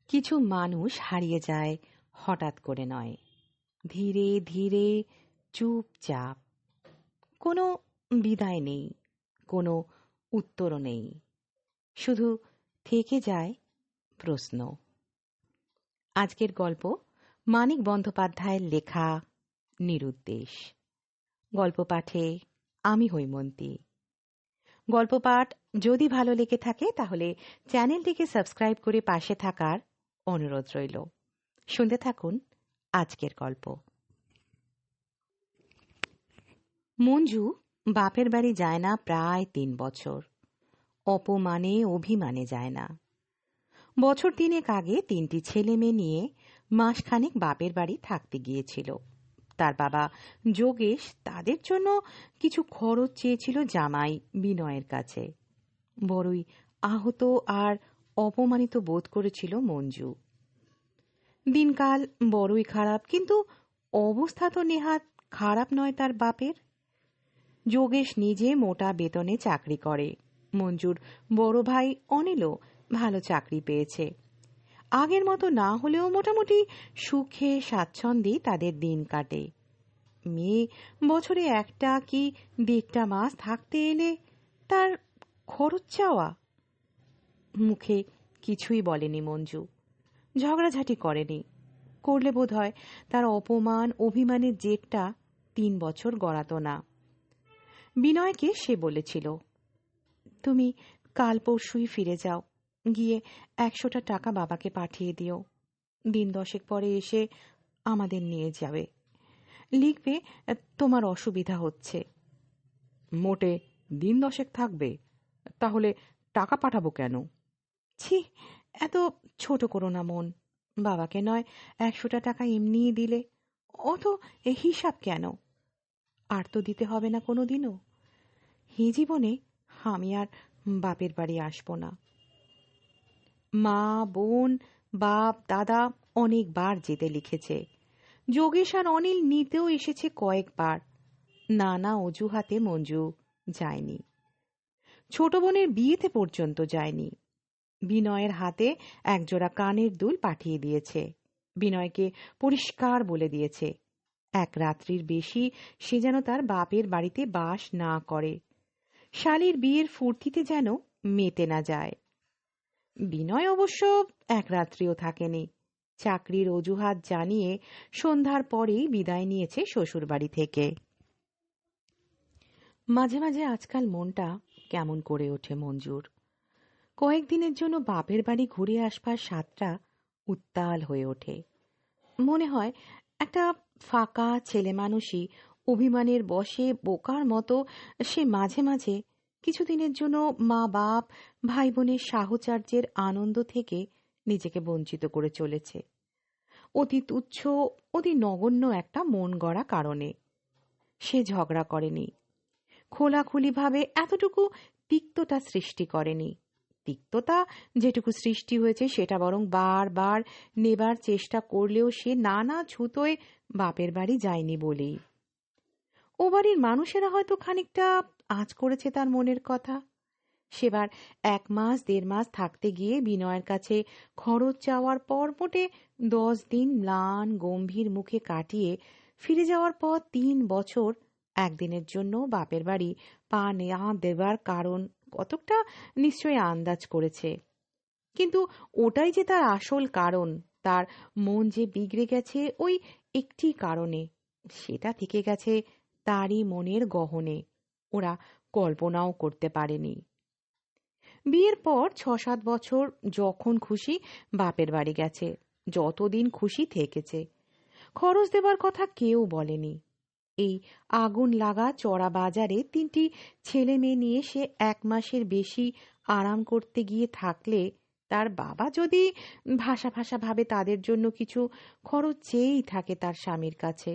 কিছু মানুষ হারিয়ে যায় হঠাৎ করে নয়, ধীরে ধীরে, চুপচাপ। কোনো বিদায় নেই, কোনো উত্তরও নেই, শুধু থেকে যায় প্রশ্ন। আজকের গল্প মানিক বন্দ্যোপাধ্যায়ের লেখা নিরুদ্দেশ। গল্প পাঠে আমি হৈমন্তী। গল্প পাঠ যদি ভালো লেগে থাকে তাহলে চ্যানেলটিকে সাবস্ক্রাইব করে পাশে থাকার অনুরোধ রইল। শুনতে থাকুন আজকের গল্প। মঞ্জু বাপের বাড়ি যায় না প্রায় ৩ বছর। অপমানে অভিমানে যায় না। বছর ৩ আগে ৩টি ছেলে মেয়ে নিয়ে মাসখানেক বাপের বাড়ি থাকতে গিয়েছিল। তার বাবা যোগেশ তাদের জন্য কিছু খরচ চেয়েছিল জামাই বিনয়ের কাছে। বড়ই আহত আর অপমানিত বোধ করেছিল মঞ্জু। দিনকাল বড়ই খারাপ, কিন্তু অবস্থা তো নেহাত খারাপ নয় তার বাপের। যোগেশ নিজে মোটা বেতনে চাকরি করে। মঞ্জুর বড় ভাই অনিলও ভালো চাকরি পেয়েছে। আগের মতো না হলেও মোটামুটি সুখে স্বাচ্ছন্দ্যে তাদের দিন কাটে। মেয়ে বছরে 1টা কি 1.5টা মাস থাকতে এলে তার খরচ চাওয়া। মুখে কিছুই বলেনি মঞ্জু, ঝগড়াঝাটি করেনি। করলে বোধ হয় তার অপমান অভিমানের জেদটা 3 বছর গড়াতো না। বিনয়কে সে বলেছিল, তুমি কাল পরশুই ফিরে যাও, গিয়ে 100টা টাকা বাবাকে পাঠিয়ে দিও। দিন 10 পরে এসে আমাদের নিয়ে যাবে। লিখবে তোমার অসুবিধা হচ্ছে। মোটে দিন 10 থাকবে? তাহলে টাকা পাঠাবো কেন? ছি, এত ছোট করো না মন। বাবাকে নয় 100টা টাকা এমনিই দিলে। অত হিসাব কেন? আর তো দিতে হবে না কোনো দিনও। হে জীবনে আমি আর বাপের বাড়ি আসবো না। মা, বোন, বাপ, দাদা অনেকবার যেতে লিখেছে। যোগেশ আর অনিল নিতেও এসেছে কয়েকবার। নানা অজুহাতে মঞ্জু যায়নি। ছোট বোনের বিয়েতে পর্যন্ত যায়নি। বিনয়ের হাতে একজোড়া কানের দুল পাঠিয়ে দিয়েছে। বিনয়কে পরিষ্কার বলে দিয়েছে, 1 রাত্রির বেশি সে যেন তার বাপের বাড়িতে বাস না করে। শালীর বিয়ের ফুর্তিতে যেন মেতে না যায়। বিনয় অবশ্য 1 রাত্রিও থাকেনি। চাকরির অজুহাত জানিয়ে সন্ধ্যার পরেই বিদায় নিয়েছে শ্বশুরবাড়ি থেকে। মাঝে মাঝে আজকাল মনটা কেমন করে ওঠে মঞ্জুর। কয়েকদিনের জন্য বাপের বাড়ি ঘুরে আসবার স্বাদটা উত্তাল হয়ে ওঠে। মনে হয় একটা ফাঁকা ছেলে মানুষই অভিমানের বশে বোকার মতো সে মাঝে মাঝে কিছুদিনের জন্য মা বাপ ভাই বোনের সাহচর্যের আনন্দ থেকে নিজেকে বঞ্চিত করে চলেছে। অতি তুচ্ছ, অতি নগণ্য একটা মন গড়া কারণে সে ঝগড়া করেনি, খোলাখুলিভাবে এতটুকু তিক্ততা সৃষ্টি করেনি। তিক্ততা যেটুকু সৃষ্টি হয়েছে সেটা বরং বারবার নেবার চেষ্টা করলেও সে নানা ছুতোয় বাপের বাড়ি যায়নি বলেই। ও বাড়ির মানুষেরা হয়তো খানিকটা আঁচ করেছে তার মনের কথা। সেবার 1 মাস 1.5 মাস থাকতে গিয়ে বিনয়ের কাছে খরচ চাওয়ার পর মোটে 10 দিন ম্লান গম্ভীর মুখে কাটিয়ে ফিরে যাওয়ার পর 3 বছর একদিনের জন্য বাপের বাড়ি পা না দেবার কারণ কতকটা নিশ্চয়ই আন্দাজ করেছে। কিন্তু ওটাই যে তার আসল কারণ, তার মন যে বিগড়ে গেছে ওই একটি কারণে, সেটা থেকে গেছে তারই মনের গহনে। ওরা কল্পনাও করতে পারেনি। বিয়ের পর 6-7 বছর যখন খুশি বাপের বাড়ি গেছে, যতদিন খুশি থেকেছে। খরচ দেবার কথা কেউ বলেনি। এই আগুন লাগা চড়া বাজারে 3টি ছেলে মেয়ে নিয়ে সে 1 মাসের বেশি আরাম করতে গিয়ে থাকলে তার বাবা যদি ভাষা ভাষা ভাবে তাদের জন্য কিছু খরচ চেয়েই থাকে তার স্বামীর কাছে,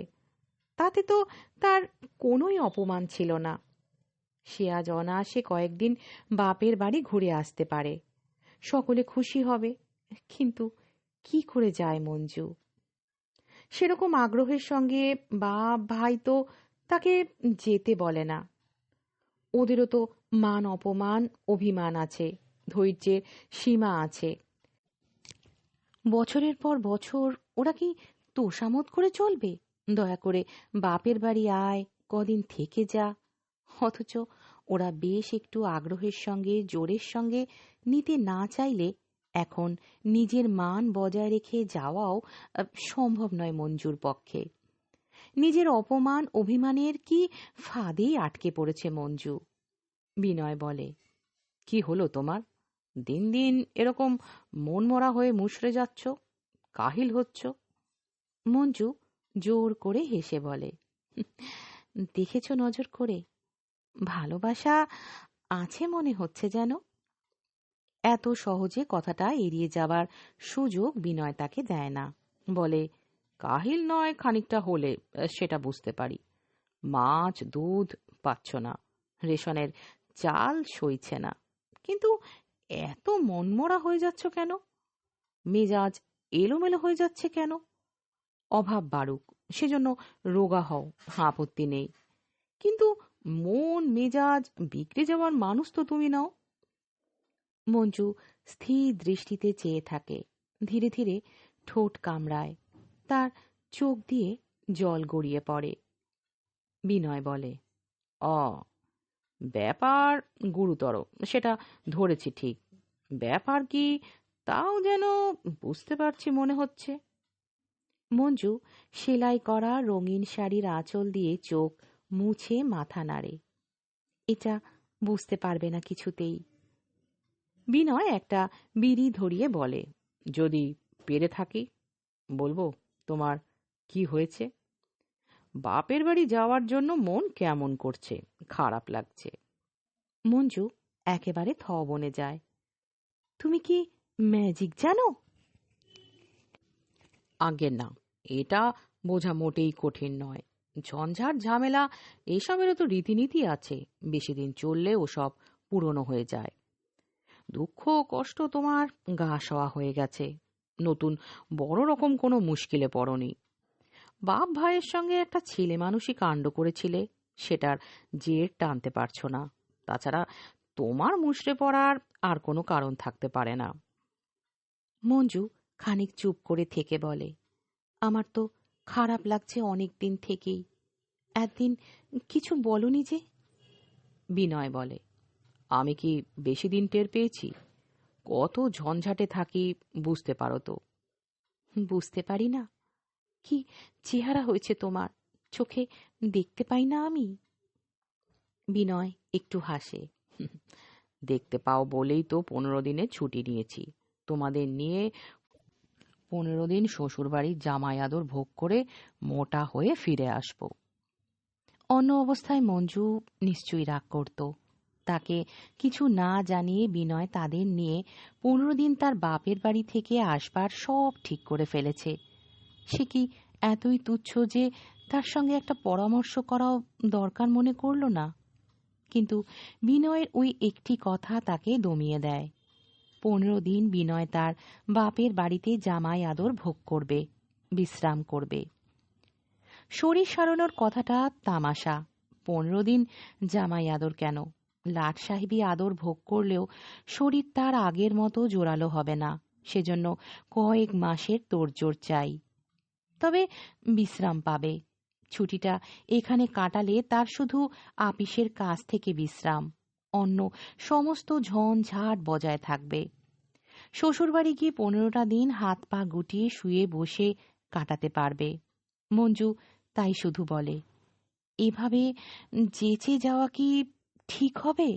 তাতে তো তার কোনোই অপমান ছিল না। সে আজ অনায়াসে কয়েকদিন বাপের বাড়ি ঘুরে আসতে পারে, সকলে খুশি হবে। কিন্তু কি করে যায় মঞ্জু? সেরকম আগ্রহের সঙ্গে বাপ ভাই তো তাকে যেতে বলে না। ওদেরও তো মান অপমান অভিমান আছে, ধৈর্যের সীমা আছে। বছরের পর বছর ওরা কি তোষামোদ করে চলবে? দয়া করে বাপের বাড়ি আয়, কদিন থেকে যা। অথচ ওরা বেশ একটু আগ্রহের সঙ্গে জোরের সঙ্গে নিতে না চাইলে এখন নিজের মান বজায় রেখে যাওয়াও সম্ভব নয় মঞ্জুর পক্ষে। নিজের অপমান অভিমানের কি ফাঁদেই আটকে পড়েছে মঞ্জু। বিনয় বলে, কি হলো তোমার? দিন দিন এরকম মনমরা হয়ে মুষড়ে যাচ্ছ, কাহিল হচ্ছ। মঞ্জু জোর করে হেসে বলে, দেখেছ নজর করে? ভালোবাসা আছে মনে হচ্ছে যেন। এত সহজে কথাটা এড়িয়ে যাবার সুযোগ বিনয় তাকে দেয় না। বলে, কাহিল নয় খানিকটা হলে সেটা বুঝতে পারি। মাছ দুধ পাচ্ছ না, রেশনের চাল সইছে না, কিন্তু এত মনমরা হয়ে যাচ্ছ কেন? মেজাজ এলোমেলো হয়ে যাচ্ছে কেন? অভাব বাড়ুক, সেজন্য রোগা হও, আপত্তি নেই, কিন্তু মন মেজাজ বিগড়ে যাওয়ার মানুষ তো তুমি নাও। মঞ্জু স্থির দৃষ্টিতে চেয়ে থাকে, ধীরে ধীরে ঠোঁট কামড়ায়, তার চোখ দিয়ে জল গড়িয়ে পড়ে। বিনয় বলে, অ ব্যাপার গুরুতর, সেটা ধরেছি ঠিক। ব্যাপার কি তাও যেন বুঝতে পারছি মনে হচ্ছে। মঞ্জু সেলাই করা রঙিন শাড়ির আঁচল দিয়ে চোখ মুছে মাথা নাড়ে। এটা বুঝতে পারবে না কিছুতেই। বিনয় একটা বিড়ি ধরিয়ে বলে, যদি পেরে থাকি বলবো তোমার কি হয়েছে। বাপের বাড়ি যাওয়ার জন্য মন কেমন করছে, খারাপ লাগছে। মঞ্জু একেবারে থ বনে যায়। তুমি কি ম্যাজিক জানো? আগে না, এটা বোঝা মোটেই কঠিন নয়। ঝঞ্ঝাট ঝামেলা এসবেরও তো রীতিনীতি আছে, বেশি দিন চললে ওসব পুরনো হয়ে যায়। দুঃখ কষ্ট তোমার গা সওয়া হয়ে গেছে, নতুন বড় রকম কোনো মুশকিলে পড়নি। বাপ ভাইয়ের সঙ্গে একটা ছেলে মানুষই কাণ্ড করেছিলে, সেটার জের টানতে পারছো না। তাছাড়া তোমার মুষড়ে পড়ার আর কোনো কারণ থাকতে পারে না। মঞ্জু খানিক চুপ করে থেকে বলে, আমার তো খারাপ লাগছে অনেক দিন থেকেই। একদিন কিছু বলনি যে? বিনয় বলে, আমি কি বেশি দিন টের পেয়েছি? কত ঝঞ্ঝাটে থাকি বুঝতে পারো তো। বুঝতে পারি না? কি চেহারা হয়েছে তোমার, চোখে দেখতে পাই না আমি? বিনয় একটু হাসে, দেখতে পাও বলেই তো 15 দিনের ছুটি নিয়েছি। তোমাদের নিয়ে 15 দিন শ্বশুরবাড়ির জামাই আদর ভোগ করে মোটা হয়ে ফিরে আসব। অন্য অবস্থায় মঞ্জু নিশ্চয়ই রাগ করত। তাকে কিছু না জানিয়ে বিনয় তাদের নিয়ে 15 দিন তার বাপের বাড়ি থেকে আসবার সব ঠিক করে ফেলেছে। সে কি এতই তুচ্ছ যে তার সঙ্গে একটা পরামর্শ করাও দরকার মনে করল না? কিন্তু বিনয়ের ওই একটি কথা তাকে দমিয়ে দেয়। 15 দিন বিনয় তার বাপের বাড়িতে জামাই আদর ভোগ করবে, বিশ্রাম করবে। শরীর সারানোর কথাটা তামাশা। 15 দিন জামাই আদর কেন, লাট সাহেবী আদর ভোগ করলেও শরীর তার আগের মতো জোরালো হবে না। সেজন্য কয়েক মাসের তোড়জোড় চাই। তবে বিশ্রাম পাবে। ছুটিটা এখানে কাটালে তার শুধু আপিসের কাজ থেকে বিশ্রাম, অন্য সমস্ত ঝঞ্ঝাট বজায় থাকবে। শ্বশুরবাড়ি গিয়ে 15টা দিন হাত পা গুটিয়ে শুয়ে বসে কাটাতে পারবে। মঞ্জু তাই শুধু বলে, এভাবে যেচে যাওয়া কি ঠিক হবে?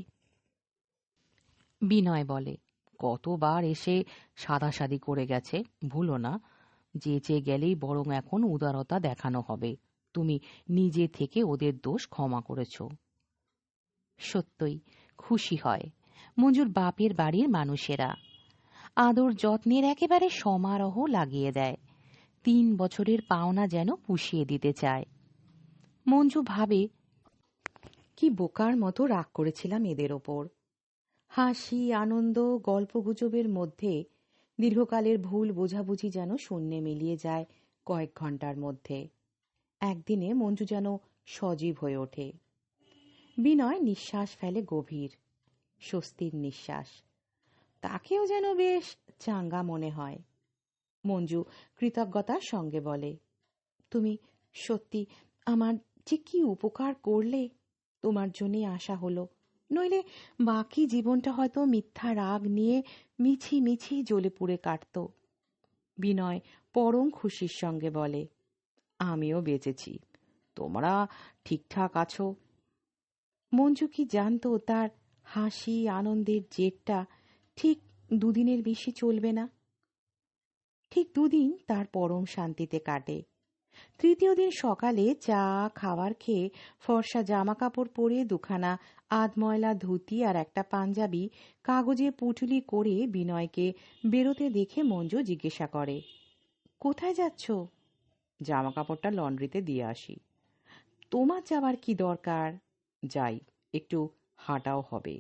বিনয় বলে, কতবার এসে সাধাসাধি করে গেছে, ভুলো না। যেচে গেলেই বরং এখন উদারতা দেখানো হবে। তুমি নিজে থেকে ওদের দোষ ক্ষমা করেছ। সত্যই খুশি হয় মঞ্জুর বাপের বাড়ির মানুষেরা। আদর যত্নের একেবারে সমারোহ লাগিয়ে দেয়। 3 বছরের পাওনা যেন পুষিয়ে দিতে চায়। মঞ্জু ভাবে, কি বোকার মতো রাগ করেছিলাম এদের ওপর। হাসি আনন্দ গল্পগুজবের মধ্যে দীর্ঘকালের ভুল বোঝাবুঝি যেন শূন্যে মিলিয়ে যায় কয়েক ঘন্টার মধ্যে। একদিনে মঞ্জু যেন সজীব হয়ে ওঠে। বিনয় নিঃশ্বাস ফেলে গভীর, স্বস্তির নিঃশ্বাস। তাকেও যেন বেশ চাঙ্গা মনে হয়। মঞ্জু কৃতজ্ঞতার সঙ্গে বলে, তুমি সত্যি আমার যে কি উপকার করলে, তোমার জন্যই আশা হলো, নইলে বাকি জীবনটা হয়তো মিথ্যা রাগ নিয়ে মিছি মিছি জ্বলে পুড়ে কাটত। বিনয় পরম খুশির সঙ্গে বলে, আমিও বেঁচেছি, তোমরা ঠিকঠাক আছো। মঞ্জু কি জানতো তার হাসি আনন্দের জেরটা ঠিক দুদিনের বেশি চলবে না। ঠিক দুদিন তার পরম শান্তিতে কাটে। তৃতীয় দিন সকালে চা খাবার খেয়ে ফর্সা জামা কাপড় পরে দুখানা আধময়লা ধুতি আর একটা পাঞ্জাবি কাগজে পুটুলি করে বিনয়কে বেরোতে দেখে মঞ্জু জিজ্ঞাসা করে, কোথায় যাচ্ছ? জামা কাপড়টা লন্ড্রিতে দিয়ে আসি। তোমার যাবার কি দরকার? যাই, একটু হাঁটাও হবে।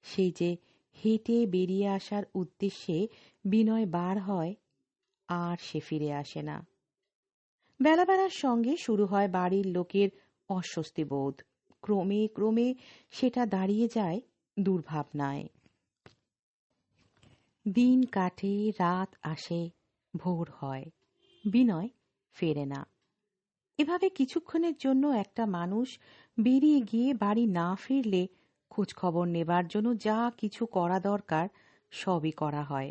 সেই যে হেঁটে বেরিয়ে আসার উদ্দেশ্যে বিনয় বার হয়, আর সে ফিরে আসে না। বেলা বেলার সঙ্গে শুরু হয় বাড়ির লোকের অস্বস্তি বোধ। ক্রমে ক্রমে সেটা দাঁড়িয়ে যায় দুর্ভাবনায়। দিন কাটে, রাত আসে, ভোর হয়, বিনয় ফেরে না। এভাবে কিছুক্ষণের জন্য একটা মানুষ বেরিয়ে গিয়ে বাড়ি না ফিরলে খোঁজখবর নেবার জন্য যা কিছু করা দরকার সবই করা হয়।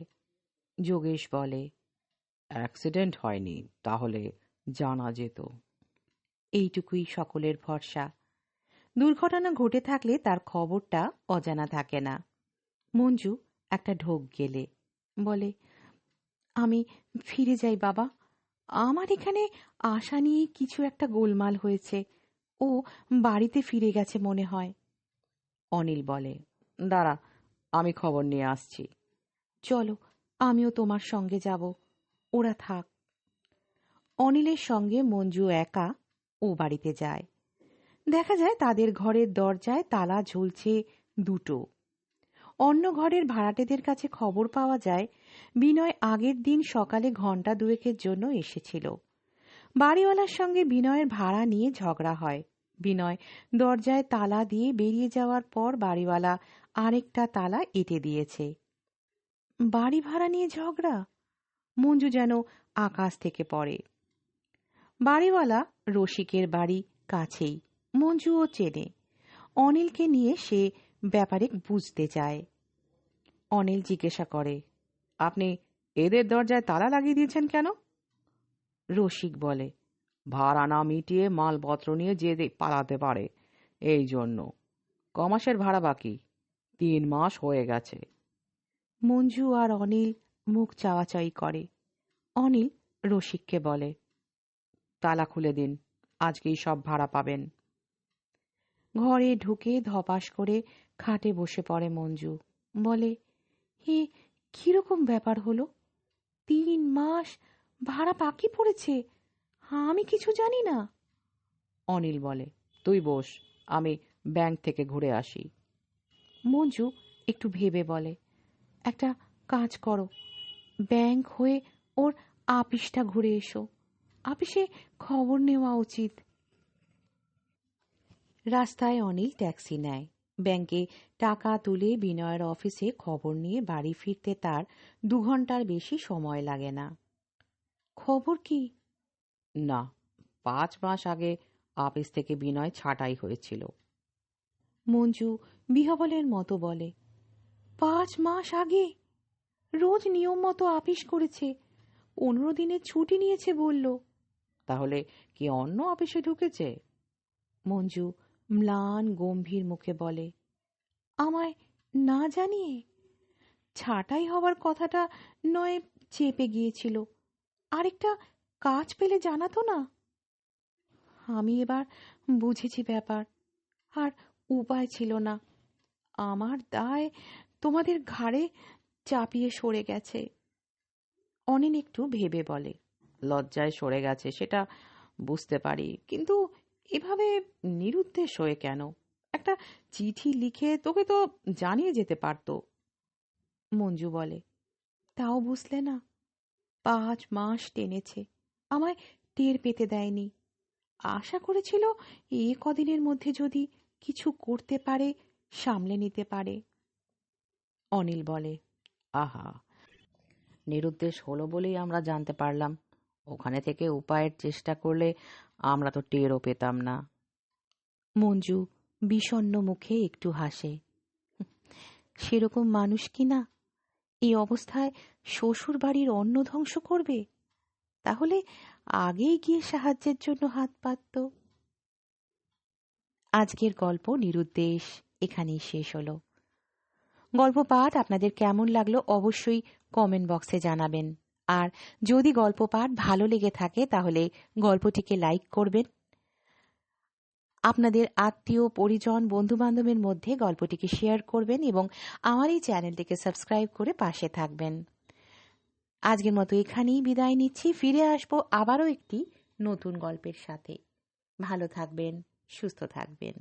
যোগেশ বলে, অ্যাক্সিডেন্ট হয়নি, তাহলে জানা যেত। এইটুকুই সকলের ভরসা। দুর্ঘটনা ঘটে থাকলে তার খবরটা অজানা থাকে না। মঞ্জু একটা ঢোক গেলে বলে, আমি ফিরে যাই বাবা, আমার এখানে আশা নিয়ে কিছু একটা গোলমাল হয়েছে, ও বাড়িতে ফিরে গেছে মনে হয়। অনিল বলে, দাঁড়া, আমি খবর নিয়ে আসছি। চলো, আমিও তোমার সঙ্গে যাব, ওরা থাক। অনিলের সঙ্গে মঞ্জু একা ও বাড়িতে যায়। দেখা যায় তাদের ঘরের দরজায় তালা ঝুলছে দুটো। অন্য ঘরের ভাড়াটেদের কাছে খবর পাওয়া যায় বিনয় আগের দিন সকালে ঘণ্টা দুয়েকের জন্য এসেছিল। বাড়িওয়ালার সঙ্গে বিনয়ের ভাড়া নিয়ে ঝগড়া হয়। বিনয় দরজায় তালা দিয়ে বেরিয়ে যাওয়ার পর বাড়িওয়ালা আরেকটা তালা এঁটে দিয়েছে। বাড়ি ভাড়া নিয়ে ঝগড়া? মঞ্জু যেন আকাশ থেকে পড়ে। বাড়িওয়ালা রসিকের বাড়ি কাছেই, মঞ্জুও চেনে। অনিলকে নিয়ে সে ব্যাপারে বুঝতে চায়। অনিল জিজ্ঞাসা করে, আপনি এদের দরজায় তালা লাগিয়ে দিয়েছেন কেন? রসিক বলে, ভাড়া না মিটিয়ে মালপত্র নিয়ে যে পালাতে পারে, এই জন্য। কমাসের ভাড়া বাকি, 3 মাস হয়ে গেছে। মঞ্জু আর অনিল মুখ চাওয়াচাই করে। অনিল রসিককে বলে, তালা খুলে দিন, আজকেই সব ভাড়া পাবেন। ঘরে ঢুকে ধপাস করে খাটে বসে পড়ে মঞ্জু। বলে, হে, কিরকম ব্যাপার হলো? 3 মাস ভাড়া বাকি পড়েছে, আমি কিছু জানি না। অনিল বলে, তুই বস, আমি ব্যাংক থেকে ঘুরে আসি। মঞ্জু একটু ভেবে বলে, একটা কাজ করো, ব্যাংক হয়ে ওর আপিসটা ঘুরে এসো, আপিসে খবর নেওয়া উচিত। রাস্তায় অনিল ট্যাক্সি নেয়। ব্যাংকে টাকা তুলে বিনয়ের অফিসে খবর নিয়ে বাড়ি ফিরতে তার 2 ঘন্টার বেশি সময় লাগে না। খবর কি? না, 5 মাস আগে অফিস থেকে বিনয় ছাঁটাই হয়েছিল। মঞ্জু বিহবলের মতো বলে, 5 মাস আগে? রোজ নিয়ম মতো আপিস করেছে, 15 দিনের ছুটি নিয়েছে বলল। তাহলে কি অন্য অফিসে ঢুকেছে? মঞ্জু ম্লান গম্ভীর মুখে বলে, আমায় না জানিয়ে? ছাঁটাই হওয়ার কথাটা নয় চেপে গিয়েছিল, আরেকটা কাজ পেলে জানাতো না? আমি এবার বুঝেছি ব্যাপার, আর উপায় ছিল না। আমার দায় তোমাদের ঘাড়ে চাপিয়ে সরে গেছে। অনিল একটু ভেবে বলে, লজ্জায় সরে গেছে সেটা বুঝতে পারি, কিন্তু এভাবে নিরুদ্দেশ হয়ে কেন? একটা চিঠি লিখে তোকে তো জানিয়ে যেতে পারতো। মঞ্জু বলে, তাও বুঝলে না? 5 মাস টেনেছে, আমায় টের পেতে দেয়নি। আশা করেছিল এ কদিনের মধ্যে যদি কিছু করতে পারে, সামলে নিতে পারে। অনিল বলে, আহা, নিরুদ্দেশ হলো বলেই আমরা জানতে পারলাম। ওখানে থেকে উপায়ের চেষ্টা করলে আমরা তো টেরও পেতাম না। মঞ্জু বিষণ্ণ মুখে একটু হাসে। সেরকম মানুষ কি না এই অবস্থায় শ্বশুর বাড়ির অন্ন ধ্বংস করবে? তাহলে আগেই গিয়ে সাহায্যের জন্য হাত পাতত। আজকের গল্প নিরুদ্দেশ এখানেই শেষ হলো। গল্প পাঠ আপনাদের কেমন লাগলো অবশ্যই কমেন্ট বক্সে জানাবেন। আর যদি গল্প পাঠ ভালো লেগে থাকে তাহলে গল্পটিকে লাইক করবেন। আপনাদের আত্মীয় পরিজন বন্ধু বান্ধবের মধ্যে গল্পটিকে শেয়ার করবেন এবং আমার এই চ্যানেলটিকে সাবস্ক্রাইব করে পাশে থাকবেন। আজকের মতো এখানেই বিদায় নিচ্ছি। ফিরে আসবো আবারও একটি নতুন গল্পের সাথে। ভালো থাকবেন, সুস্থ থাকবেন।